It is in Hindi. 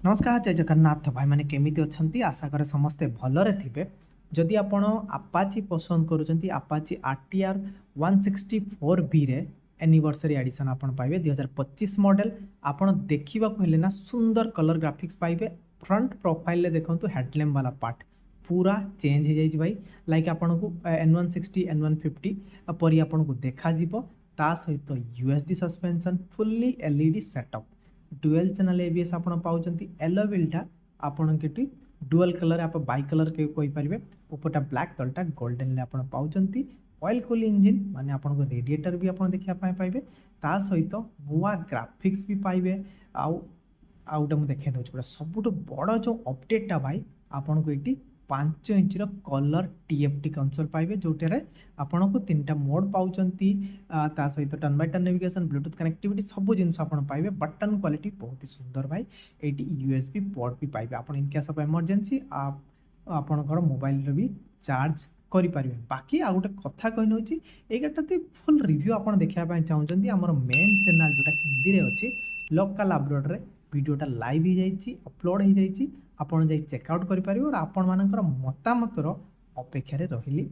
नमस्कार जय जगन्नाथ भाई मैंने केमिति अछंती आशा करे समस्ते भलरे थिबे। जदि आपण आपाची पसंद करूछंती आपाची आरटीआर 164 बी रे एनिवर्सरी एडिशन आपण पाइबे 2025 मॉडल। आपण देखिबा कहले ना सुंदर कलर ग्राफिक्स पाइबे। फ्रंट प्रोफाइल ले देखंतु हेडलैम्प वाला पार्ट पूरा चेंज हो जाइछ भाई। लाइक आपण को N160 N150 परी आपण को देखा जिवो। ता सहित USD suspension fully LED setup dual channel ABS आपण पाउचंती एलो व्हीलटा आपण केटी डुअल कलर आप बाई कलर के कोई परिबे। ऊपरटा ब्लैक तलटा गोल्डन ले आपण पाउचंती ऑयल कूल इंजन माने आपण को रेडिएटर भी आपण देखिया पाइबे। ता सहित नुआ ग्राफिक्स भी पाइबे। आउटा मु देखे दउछ गोटा सबुठ बड़ जो अपडेटटा भाई आपण को एटी 5 इंच कलर टीएफटी कंसोल पाइबे जोटे आपन को 3टा मोड पाउचंती। ता सहित turn by turn navigation Bluetooth connectivity सब जिनस आपन पाइबे। बटन क्वालिटी बहुत ही सुंदर भाई। एटी यूएसबी पोर्ट भी पाइबे आपन इन केस ऑफ इमरजेंसी आपनकर मोबाइल रे भी चार्ज करि पारिबे। बाकी आ गोटे कथा कहि नउची ए गाटाती फुल रिव्यू आपन देखिया पय चाहुचंती हमर मेन चैनल जोटा हिंदी रे अछि लोकल अपलोड रे वीडियोटा लाइव हो जाइए अपलोड हो जाइए। आपड़ जा चेकआउट करेंगे और आपण मानकर मतामतर अपेक्षा रही।